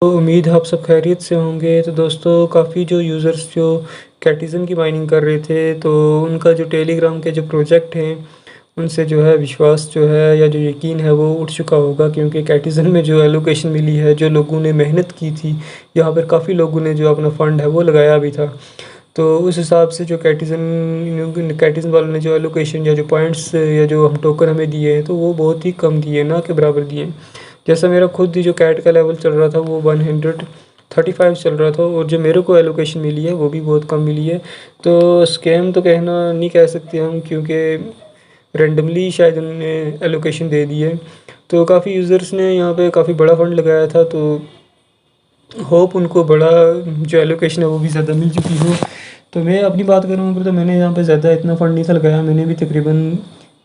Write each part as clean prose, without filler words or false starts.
तो उम्मीद है आप सब खैरियत से होंगे। तो दोस्तों काफ़ी जो यूज़र्स जो कैटिज़न की माइनिंग कर रहे थे, तो उनका जो टेलीग्राम के जो प्रोजेक्ट हैं उनसे जो है विश्वास जो है या जो यकीन है वो उठ चुका होगा, क्योंकि कैटिज़न में जो एलोकेशन मिली है, जो लोगों ने मेहनत की थी, यहाँ पर काफ़ी लोगों ने जो अपना फ़ंड है वो लगाया भी था। तो उस हिसाब से जो कैटिज़न वालों ने जो एलोकेशन या जो पॉइंट्स या जो हम टोकन हमें दिए हैं, तो वो बहुत ही कम दिए, ना के बराबर दिए। जैसा मेरा खुद ही जो कैट का लेवल चल रहा था वो 135 चल रहा था, और जो मेरे को एलोकेशन मिली है वो भी बहुत कम मिली है। तो स्कैम तो कहना नहीं कह सकते हम, क्योंकि रैंडमली शायद उन्होंने एलोकेशन दे दी है। तो काफ़ी यूज़र्स ने यहाँ पे काफ़ी बड़ा फंड लगाया था, तो होप उनको बड़ा जो एलोकेशन है वो भी ज़्यादा मिल चुकी हो। तो मैं अपनी बात करूँ तो मैंने यहाँ पे ज़्यादा इतना फ़ंड नहीं था लगाया। मैंने भी तकरीबन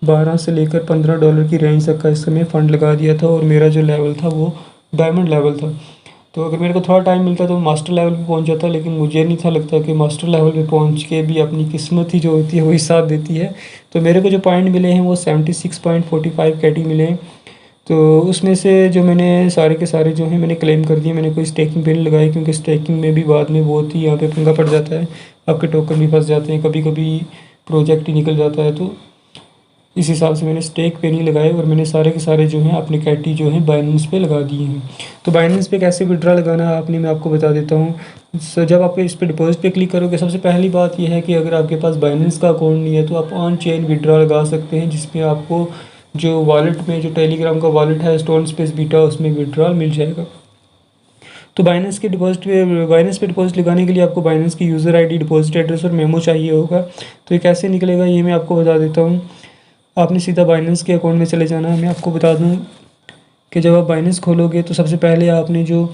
12 से लेकर $15 की रेंज तक का इस समय फ़ंड लगा दिया था, और मेरा जो लेवल था वो डायमंड लेवल था। तो अगर मेरे को थोड़ा टाइम मिलता तो मास्टर लेवल पे पहुंच जाता, लेकिन मुझे नहीं था लगता कि मास्टर लेवल पे पहुंच के भी अपनी किस्मत ही जो होती है वही साथ देती है। तो मेरे को जो पॉइंट मिले हैं वो 76.45 कैटी मिले हैं। तो उसमें से जो मैंने सारे के सारे जो हैं मैंने क्लेम कर दिए। मैंने कोई स्टेकिंग पे नहीं लगाई, क्योंकि स्टेकिंग में भी बाद में बहुत ही यहाँ पे पंगा पड़ जाता है, आपके टोकन भी फंस जाते हैं, कभी कभी प्रोजेक्ट ही निकल जाता है। तो इस हिसाब से मैंने स्टेक पे नहीं लगाए, और मैंने सारे के सारे जो हैं अपने कैटी जो हैं बाइनेंस पे लगा दिए हैं। तो बाइनेंस पे कैसे विड्रा लगाना है आपने, मैं आपको बता देता हूँ। जब आप इस पे डिपॉजिट पे क्लिक करोगे, सबसे पहली बात यह है कि अगर आपके पास बाइनेंस का अकाउंट नहीं है तो आप ऑन चेन विड्रा लगा सकते हैं, जिसमें आपको जो वॉलेट में जो टेलीग्राम का वॉलेट है स्टोन स्पेस बीटा, उसमें विड्रॉल मिल जाएगा। तो बाइनेंस पे डिपॉजिट लगाने के लिए आपको बाइनेंस की यूज़र आईडी, डिपॉजिट एड्रेस और मेमो चाहिए होगा। तो ये कैसे निकलेगा ये मैं आपको बता देता हूँ। आपने सीधा बाइनेंस के अकाउंट में चले जाना है। मैं आपको बता दूँ कि जब आप बाइनेंस खोलोगे तो सबसे पहले आपने जो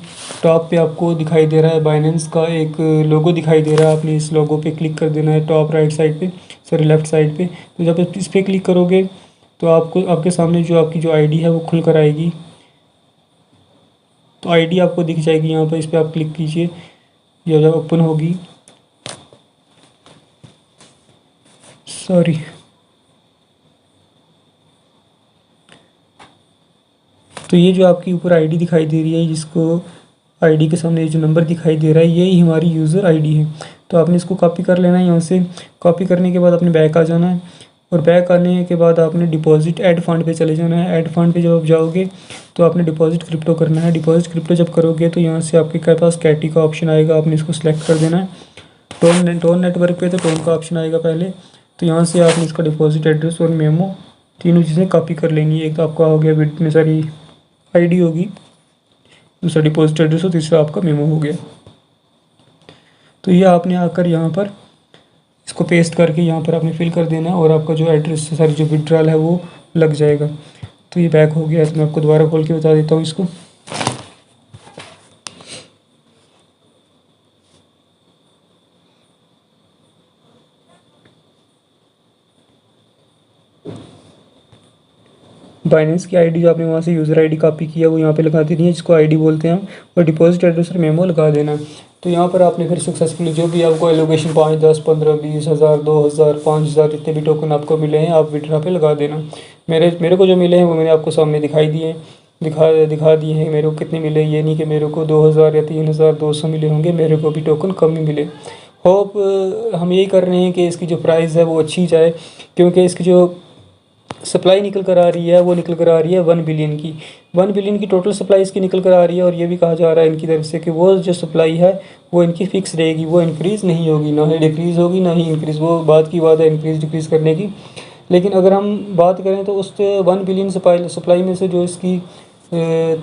टॉप पे आपको दिखाई दे रहा है बाइनेंस का एक लोगो दिखाई दे रहा है, आपने इस लोगो पे क्लिक कर देना है टॉप राइट साइड पे, सॉरी लेफ़्ट साइड पे। तो जब आप इस पर क्लिक करोगे तो आपको आपके सामने जो आपकी जो आईडी है वो खुल कर आएगी। तो आईडी आपको दिख जाएगी यहाँ पर, इस पर आप क्लिक कीजिए, या जब ओपन होगी, सॉरी, तो ये जो आपकी ऊपर आईडी दिखाई दे रही है, जिसको आईडी के सामने जो नंबर दिखाई दे रहा है, यही हमारी यूज़र आईडी है। तो आपने इसको कॉपी कर लेना है यहाँ से। कॉपी करने के बाद अपने बैक आ जाना है, और बैक आने के बाद आपने डिपॉजिट ऐड फंड पे चले जाना है। ऐड फंड पे जब आप जाओगे तो आपने डिपॉजिट क्रिप्टो करना है। डिपॉजिट क्रिप्टो जब करोगे तो यहाँ से आपके पास कैटी का ऑप्शन आएगा, आपने इसको सिलेक्ट कर देना है। टोन नेटवर्क पे तो टोन का ऑप्शन आएगा पहले। तो यहाँ से आपने इसका डिपॉजिट एड्रेस और मेमो तीनों चीज़ें कॉपी कर लेनी है। एक तो आपका हो गया बिट में सारी आईडी होगी, दूसरा डिपॉजिट एड्रेस और तीसरा आपका मेमो हो गया। तो ये आपने आकर यहाँ पर इसको पेस्ट करके यहाँ पर आपने फिल कर देना है, और आपका जो एड्रेस सारी जो विड्रॉल है वो लग जाएगा। तो ये बैक हो गया है। तो मैं आपको दोबारा खोल के बता देता हूँ इसको। बाइनेंस की आईडी जो आपने वहाँ से यूज़र आईडी कॉपी किया वो यहाँ पे लगा देनी है, जिसको आईडी बोलते हैं हम, और डिपॉजिट एड्रेस और मेमो लगा देना। तो यहाँ पर आपने फिर सक्सेसफुली जो भी आपको एलोकेशन 5, 10, 15, 20 हज़ार, 2 हज़ार, 5 हज़ार जितने भी टोकन आपको मिले हैं आप विड्रा पे लगा देना। मेरे को जो मिले हैं वो मैंने आपको सामने दिखा दिए हैं। मेरे को कितने मिले, ये नहीं कि मेरे को 2 हज़ार या 3,200 मिले होंगे, मेरे को भी टोकन कम ही मिले। होप हम यही कर रहे हैं कि इसकी जो प्राइस है वो अच्छी जाए, क्योंकि इसकी जो सप्लाई निकल कर आ रही है वो निकल कर आ रही है 1 बिलियन की। 1 बिलियन की टोटल सप्लाई इसकी निकल कर आ रही है, और ये भी कहा जा रहा है इनकी तरफ से कि वो जो सप्लाई है वो इनकी फ़िक्स रहेगी, वो इंक्रीज़ नहीं होगी, ना ही डिक्रीज़ होगी, ना ही इंक्रीज़। वो बात की बात है इंक्रीज़ डिक्रीज़ करने की। लेकिन अगर हम बात करें तो उस 1 बिलियन सप्लाई में से जो इसकी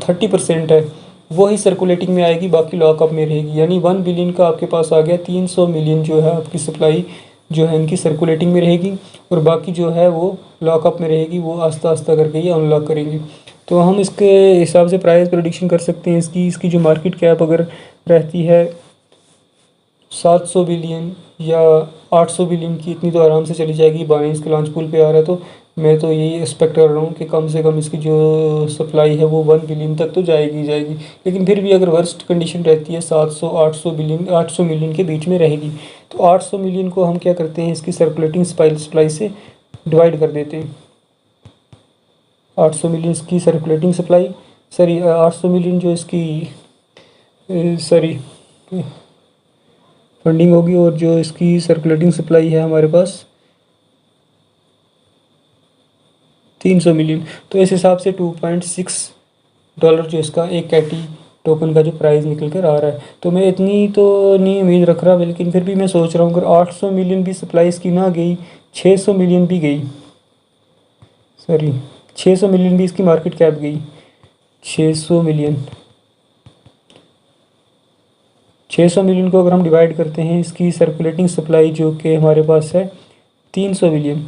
30% है वो ही सर्कुलेटिंग में आएगी, बाकी लॉकअप में रहेगी। यानी 1 बिलियन का आपके पास आ गया, 300 मिलियन जो है आपकी सप्लाई जो है इनकी सर्कुलेटिंग में रहेगी, और बाकी जो है वो लॉकअप में रहेगी। वो आस्ता आस्ता करके ये अनलॉक करेंगे। तो हम इसके हिसाब से प्राइस प्रेडिक्शन कर सकते हैं इसकी जो मार्केट कैप अगर रहती है 700 बिलियन या 800 बिलियन की, इतनी तो आराम से चली जाएगी। बाइनेंस के लॉन्च पूल पे आ रहा है, तो मैं तो यही एक्सपेक्ट कर रहा हूँ कि कम से कम इसकी जो सप्लाई है वो 1 बिलियन तक तो जाएगी जाएगी। लेकिन फिर भी अगर वर्स्ट कंडीशन रहती है 800 मिलियन के बीच में रहेगी। तो 800 मिलियन को हम क्या करते हैं, इसकी सर्कुलेटिंग सप्लाई से डिवाइड कर देते हैं। 800 मिलियन की सर्कुलेटिंग सप्लाई, सॉरी 800 मिलियन जो इसकी सॉरी फंडिंग होगी और जो इसकी सर्कुलेटिंग सप्लाई है हमारे पास 300 मिलियन। तो इस हिसाब से $2.6 जो इसका एक कैटी टोकन का जो प्राइस निकल कर आ रहा है। तो मैं इतनी तो नहीं उम्मीद रख रहा, लेकिन फिर भी मैं सोच रहा हूँ अगर 800 मिलियन भी सप्लाई इसकी ना गई, 600 मिलियन भी गई, सॉरी 600 मिलियन भी इसकी मार्केट कैप गई, 600 मिलियन, 600 मिलियन को अगर हम डिवाइड करते हैं इसकी सर्कुलेटिंग सप्लाई जो कि हमारे पास है 300 मिलियन,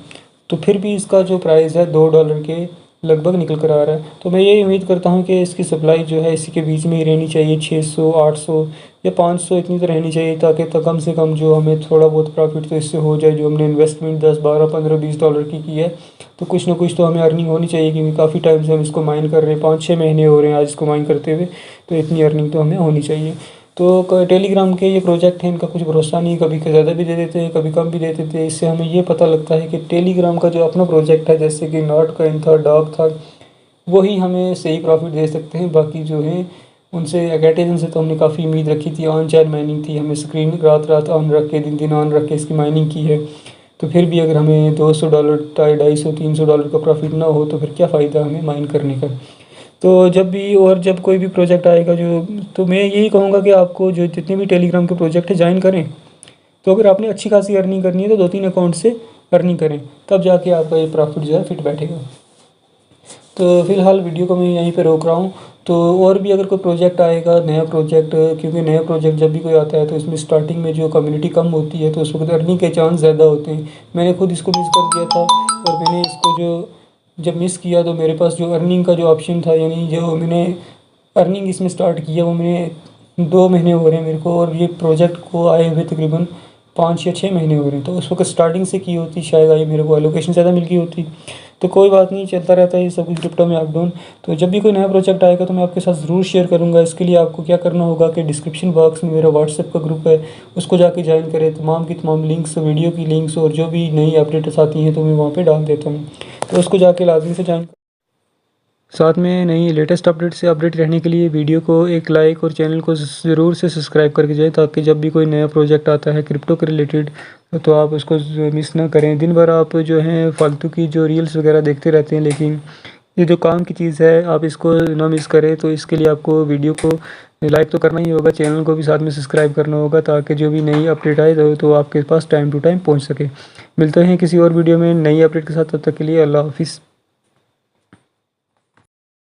तो फिर भी इसका जो प्राइस है $2 के लगभग निकल कर आ रहा है। तो मैं यही उम्मीद करता हूँ कि इसकी सप्लाई जो है इसी के बीच में ही रहनी चाहिए, 600, 800 या 500 इतनी तो रहनी चाहिए, ताकि तो कम से कम जो हमें थोड़ा बहुत प्रॉफिट तो इससे हो जाए। जो हमने इन्वेस्टमेंट 10, 12, 15, $20 की है, तो कुछ ना कुछ तो हमें अर्निंग होनी चाहिए, क्योंकि काफ़ी टाइम से हम इसको माइन कर रहे हैं, 5-6 महीने हो रहे हैं आज इसको माइन करते हुए, तो इतनी अर्निंग तो हमें होनी चाहिए। तो टेलीग्राम के ये प्रोजेक्ट हैं, इनका कुछ भरोसा नहीं, कभी ज़्यादा भी दे देते हैं, कभी कम भी दे देते हैं। इससे हमें ये पता लगता है कि टेलीग्राम का जो अपना प्रोजेक्ट है, जैसे कि नॉट कॉइन था, डॉग था, वही हमें सही प्रॉफिट दे सकते हैं। बाकी जो है उनसे कैटेजन से तो हमने काफ़ी उम्मीद रखी थी, ऑन चार्ज माइनिंग थी, हमने स्क्रीन रात रात ऑन रख के, दिन दिन ऑन रख के इसकी माइनिंग की है। तो फिर भी अगर हमें $200, 250, $300 का प्रॉफिट ना हो, तो फिर क्या फ़ायदा हमें माइन करने का। तो जब कोई भी प्रोजेक्ट आएगा जो, तो मैं यही कहूँगा कि आपको जो जितने भी टेलीग्राम के प्रोजेक्ट है ज्वाइन करें। तो अगर आपने अच्छी खासी अर्निंग करनी है तो 2-3 अकाउंट से अर्निंग करें, तब जाके आपका ये प्रॉफिट जो है फिट बैठेगा। तो फ़िलहाल वीडियो को मैं यहीं पे रोक रहा हूँ। तो और भी अगर कोई प्रोजेक्ट आएगा, नया प्रोजेक्ट, क्योंकि नया प्रोजेक्ट जब भी कोई आता है तो इसमें स्टार्टिंग में जो कम्युनिटी कम होती है, तो उस वक्त अर्निंग के चांस ज़्यादा होते हैं। मैंने खुद इसको मिस कर दिया था, और मैंने इसको जब मिस किया तो मेरे पास जो अर्निंग का जो ऑप्शन था, यानी जो मैंने अर्निंग इसमें स्टार्ट किया, वो मैंने 2 महीने हो रहे हैं मेरे को, और ये प्रोजेक्ट को आए हुए तकरीबन 5 या 6 महीने हो रहे हैं। तो उस वक्त स्टार्टिंग से की होती, शायद आई मेरे को एलोकेशन ज़्यादा मिल गई होती। तो कोई बात नहीं, चलता रहता है ये सब कुछ क्रिप्टो में अप डाउन। तो जब भी कोई नया प्रोजेक्ट आएगा तो मैं आपके साथ ज़रूर शेयर करूँगा। इसके लिए आपको क्या करना होगा कि डिस्क्रिप्शन बॉक्स में मेरा व्हाट्सएप का ग्रुप है, उसको जाके ज्वाइन करें। तमाम की तमाम लिंक्स, वीडियो की लिंक्स और जो भी नई अपडेट्स आती हैं तो मैं वहाँ पे डाल देता हूँ, तो उसको जाके लाजमी से ज्वाइन। साथ में नई लेटेस्ट अपडेट से अपडेट रहने के लिए वीडियो को एक लाइक और चैनल को ज़रूर से सब्सक्राइब करके जाए, ताकि जब भी कोई नया प्रोजेक्ट आता है क्रिप्टो के रिलेटेड तो आप उसको मिस ना करें। दिन भर आप जो है फालतू की जो रील्स वगैरह देखते रहते हैं, लेकिन ये जो काम की चीज़ है आप इसको ना मिस करें। तो इसके लिए आपको वीडियो को लाइक तो करना ही होगा, चैनल को भी साथ में सब्सक्राइब करना होगा, ताकि जो भी नई अपडेट आए तो आपके पास टाइम टू टाइम पहुँच सके। मिलते हैं किसी और वीडियो में नई अपडेट के साथ, तब तक के लिए अल्लाह हाफिज़।